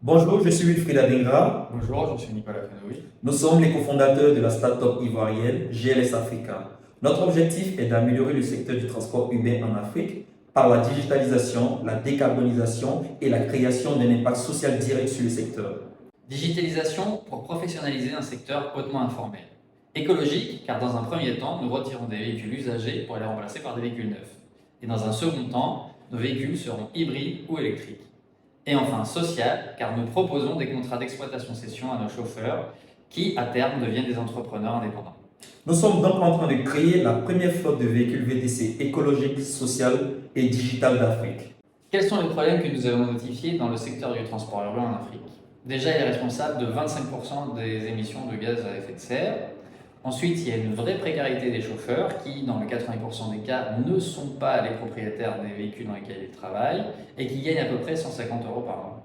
Bonjour, je suis Wilfried Adingra. Bonjour, je suis Nicolas Fenouille. Nous sommes les cofondateurs de la start-up ivoirienne GLS Africa. Notre objectif est d'améliorer le secteur du transport urbain en Afrique par la digitalisation, la décarbonisation et la création d'un impact social direct sur le secteur. Digitalisation pour professionnaliser un secteur hautement informel. Écologique, car dans un premier temps, nous retirons des véhicules usagés pour les remplacer par des véhicules neufs. Et dans un second temps, nos véhicules seront hybrides ou électriques. Et enfin social, car nous proposons des contrats d'exploitation-cession à nos chauffeurs qui, à terme, deviennent des entrepreneurs indépendants. Nous sommes donc en train de créer la première flotte de véhicules VTC écologiques, sociales et digitales d'Afrique. Quels sont les problèmes que nous avons notifiés dans le secteur du transport urbain en Afrique? Déjà, il est responsable de 25% des émissions de gaz à effet de serre. Ensuite, il y a une vraie précarité des chauffeurs qui, dans le 80% des cas, ne sont pas les propriétaires des véhicules dans lesquels ils travaillent et qui gagnent à peu près 150 € par mois.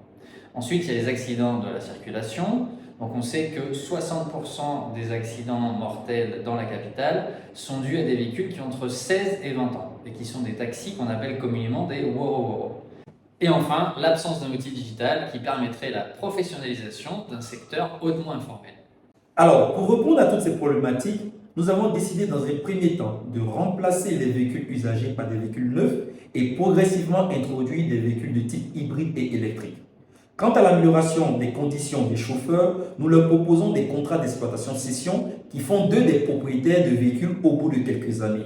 Ensuite, il y a les accidents de la circulation. Donc on sait que 60% des accidents mortels dans la capitale sont dus à des véhicules qui ont entre 16 et 20 ans et qui sont des taxis qu'on appelle communément des woro-woro. Et enfin, l'absence d'un outil digital qui permettrait la professionnalisation d'un secteur hautement informel. Alors, pour répondre à toutes ces problématiques, nous avons décidé dans un premier temps de remplacer les véhicules usagés par des véhicules neufs et progressivement introduire des véhicules de type hybride et électrique. Quant à l'amélioration des conditions des chauffeurs, nous leur proposons des contrats d'exploitation-cession qui font d'eux des propriétaires de véhicules au bout de quelques années.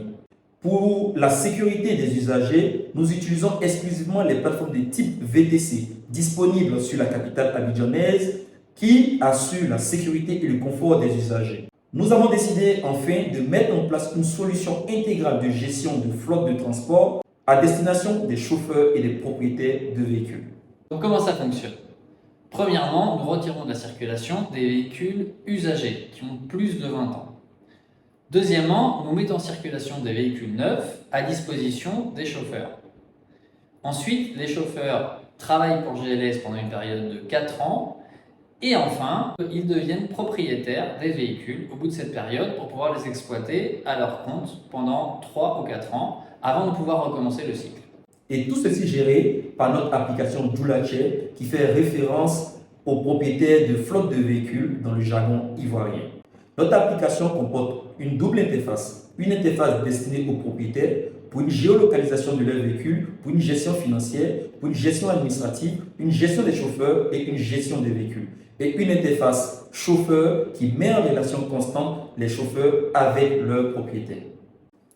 Pour la sécurité des usagers, nous utilisons exclusivement les plateformes de type VTC disponibles sur la capitale abidjanaise qui assurent la sécurité et le confort des usagers. Nous avons décidé enfin de mettre en place une solution intégrale de gestion de flotte de transport à destination des chauffeurs et des propriétaires de véhicules. Donc comment ça fonctionne? Premièrement, nous retirons de la circulation des véhicules usagés qui ont plus de 20 ans. Deuxièmement, nous mettons en circulation des véhicules neufs à disposition des chauffeurs. Ensuite, les chauffeurs travaillent pour GLS pendant une période de 4 ans. Et enfin, ils deviennent propriétaires des véhicules au bout de cette période pour pouvoir les exploiter à leur compte pendant 3 ou 4 ans avant de pouvoir recommencer le cycle. Et tout ceci géré par notre application Doulache qui fait référence aux propriétaires de flottes de véhicules dans le jargon ivoirien. Notre application comporte une double interface. Une interface destinée aux propriétaires pour une géolocalisation de leurs véhicules, pour une gestion financière, pour une gestion administrative, une gestion des chauffeurs et une gestion des véhicules. Et une interface chauffeur qui met en relation constante les chauffeurs avec leurs propriétaires.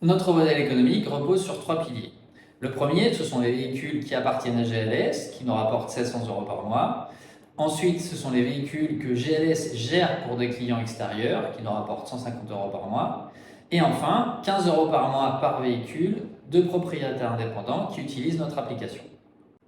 Notre modèle économique repose sur 3 piliers. Le premier, ce sont les véhicules qui appartiennent à GLS, qui nous rapportent 700 € par mois. Ensuite, ce sont les véhicules que GLS gère pour des clients extérieurs, qui nous rapportent 150 € par mois. Et enfin, 15 € par mois par véhicule de propriétaires indépendants qui utilisent notre application.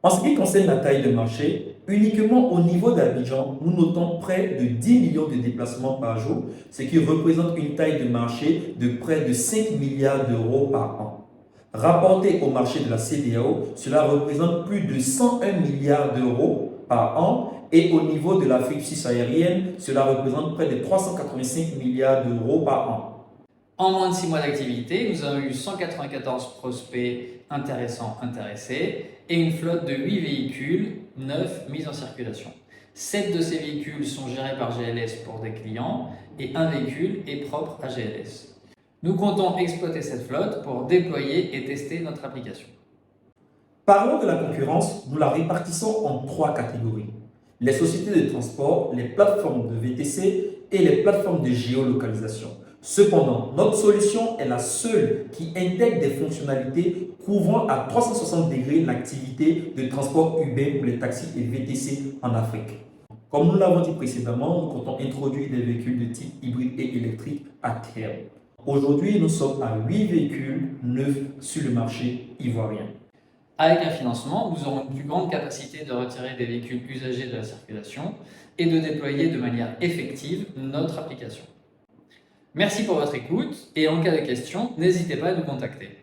En ce qui concerne la taille de marché, uniquement au niveau d'Abidjan, nous notons près de 10 millions de déplacements par jour, ce qui représente une taille de marché de près de 5 milliards d'euros par an. Rapporté au marché de la CEDEAO, cela représente plus de 101 milliards d'euros par an et au niveau de l'Afrique subsaharienne, cela représente près de 385 milliards d'euros par an. En moins de 6 mois d'activité, nous avons eu 194 prospects intéressés et une flotte de 8 véhicules neufs mis en circulation. 7 de ces véhicules sont gérés par GLS pour des clients et un véhicule est propre à GLS. Nous comptons exploiter cette flotte pour déployer et tester notre application. Parlons de la concurrence, nous la répartissons en 3 catégories. Les sociétés de transport, les plateformes de VTC et les plateformes de géolocalisation. Cependant, notre solution est la seule qui intègre des fonctionnalités couvrant à 360 degrés l'activité de transport urbain pour les taxis et VTC en Afrique. Comme nous l'avons dit précédemment, nous comptons introduire des véhicules de type hybride et électrique à terme. Aujourd'hui, nous sommes à 8 véhicules neufs sur le marché ivoirien. Avec un financement, nous aurons une plus grande capacité de retirer des véhicules usagés de la circulation et de déployer de manière effective notre application. Merci pour votre écoute et en cas de questions, n'hésitez pas à nous contacter.